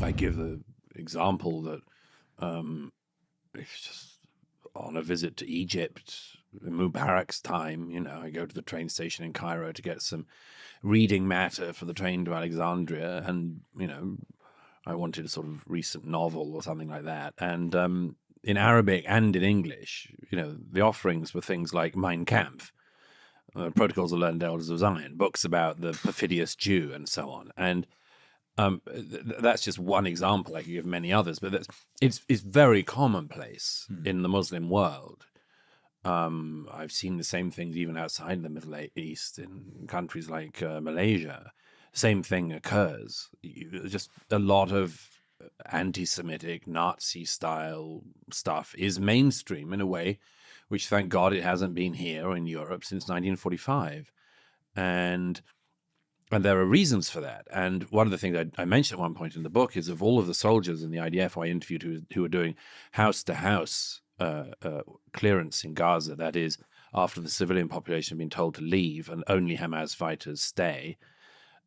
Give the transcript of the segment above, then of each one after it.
I give the example that it's just on a visit to Egypt in Mubarak's time, I go to the train station in Cairo to get some reading matter for the train to Alexandria, and I wanted a sort of recent novel or something like that. And in Arabic and in English, the offerings were things like Mein Kampf, Protocols of Learned Elders of Zion, books about the perfidious Jew, and so on. And that's just one example. I could give many others, but it's very commonplace in the Muslim world. I've seen the same things even outside the Middle East, in countries like Malaysia. Same thing occurs. Just a lot of anti-Semitic, Nazi-style stuff is mainstream in a way which, thank God, it hasn't been here in Europe since 1945. And there are reasons for that. And one of the things I mentioned at one point in the book is, of all of the soldiers in the IDF I interviewed who were doing house-to-house clearance in Gaza, that is, after the civilian population had been told to leave and only Hamas fighters stay,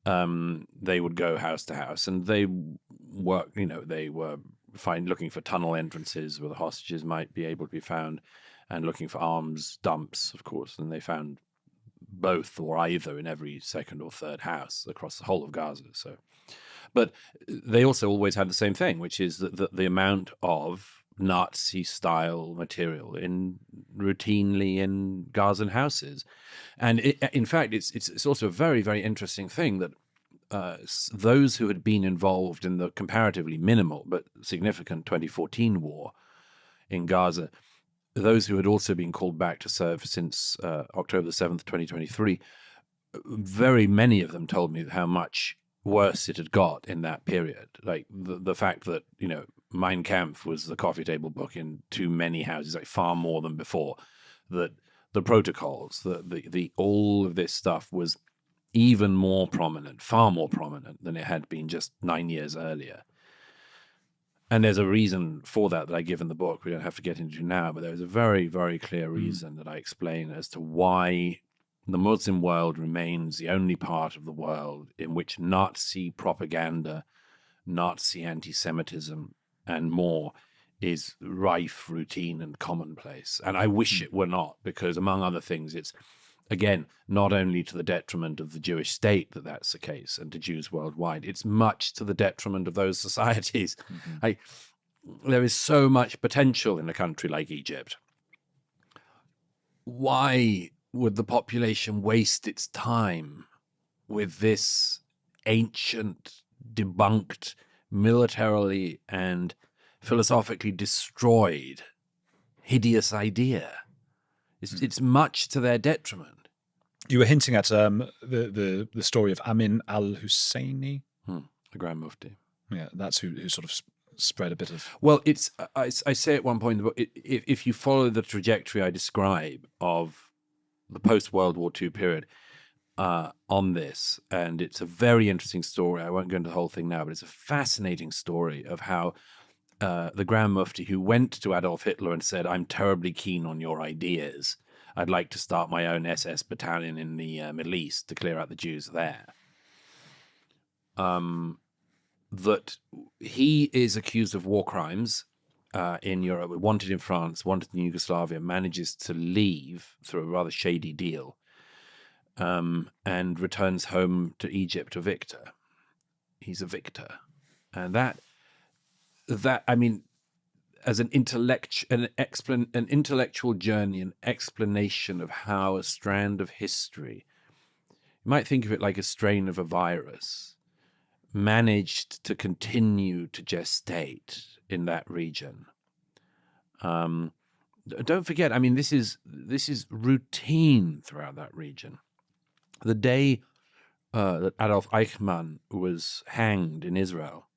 they would go house to house, and they were looking for tunnel entrances where the hostages might be able to be found, and looking for arms dumps, of course, and they found both or either in every second or third house across the whole of Gaza. So, but they also always had the same thing, which is that the amount of Nazi-style material routinely in Gazan houses. And in fact, it's also a very, very interesting thing that those who had been involved in the comparatively minimal but significant 2014 war in Gaza, those who had also been called back to serve since October the 7th, 2023, very many of them told me how much worse it had got in that period. Like the fact that, Mein Kampf was the coffee table book in too many houses, like far more than before, that the protocols, the all of this stuff was even more prominent, far more prominent than it had been just 9 years earlier. And there's a reason for that I give in the book. We don't have to get into now, but there's a very, very clear reason that I explain as to why the Muslim world remains the only part of the world in which Nazi propaganda, Nazi anti-Semitism, and more is rife, routine, and commonplace. And I wish it were not, because among other things, it's, again, not only to the detriment of the Jewish state that that's the case, and to Jews worldwide, it's much to the detriment of those societies. There is so much potential in a country like Egypt. Why would the population waste its time with this ancient, debunked, militarily and philosophically destroyed, hideous idea? It's much to their detriment. You were hinting at the story of Amin al-Husseini. The Grand Mufti. Yeah, that's who sort of spread a bit of... Well, I say at one point in the book, if you follow the trajectory I describe of the post-World War II period on this, and it's a very interesting story. I won't go into the whole thing now, but it's a fascinating story of how the Grand Mufti, who went to Adolf Hitler and said, "I'm terribly keen on your ideas. I'd like to start my own SS battalion in the Middle East to clear out the Jews there." That he is accused of war crimes in Europe, wanted in France, wanted in Yugoslavia, manages to leave through a rather shady deal, and returns home to Egypt a victor. He's a victor. And that I mean, as an intellectual journey, an explanation of how a strand of history, you might think of it like a strain of a virus, managed to continue to gestate in that region. Don't forget, I mean, this is routine throughout that region. The day that Adolf Eichmann was hanged in Israel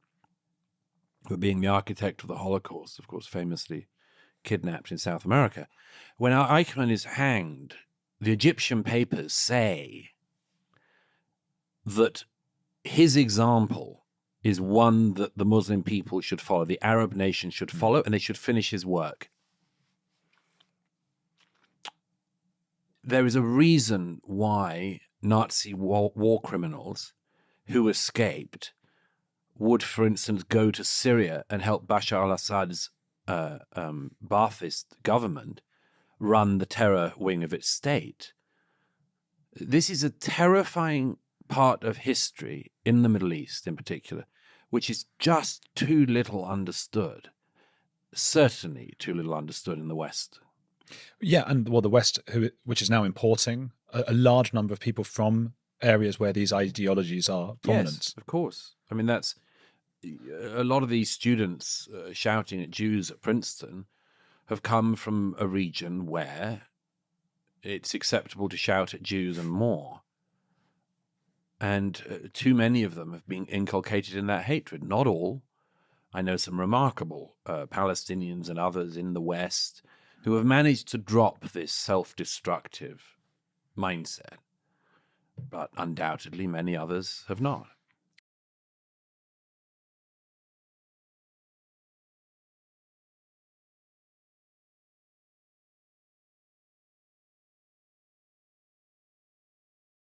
for being the architect of the Holocaust, of course, famously kidnapped in South America, when Eichmann is hanged, the Egyptian papers say that his example is one that the Muslim people should follow, the Arab nation should follow, and they should finish his work. There is a reason why Nazi war criminals who escaped would, for instance, go to Syria and help Bashar al-Assad's Ba'athist government run the terror wing of its state. This is a terrifying part of history in the Middle East in particular, which is just too little understood. Certainly too little understood in the West. Yeah, and well, the West, which is now importing a large number of people from areas where these ideologies are prominent. Yes, of course. I mean, that's a lot of these students shouting at Jews at Princeton have come from a region where it's acceptable to shout at Jews and more. And too many of them have been inculcated in that hatred. Not all. I know some remarkable Palestinians and others in the West who have managed to drop this self-destructive mindset. But undoubtedly many others have not.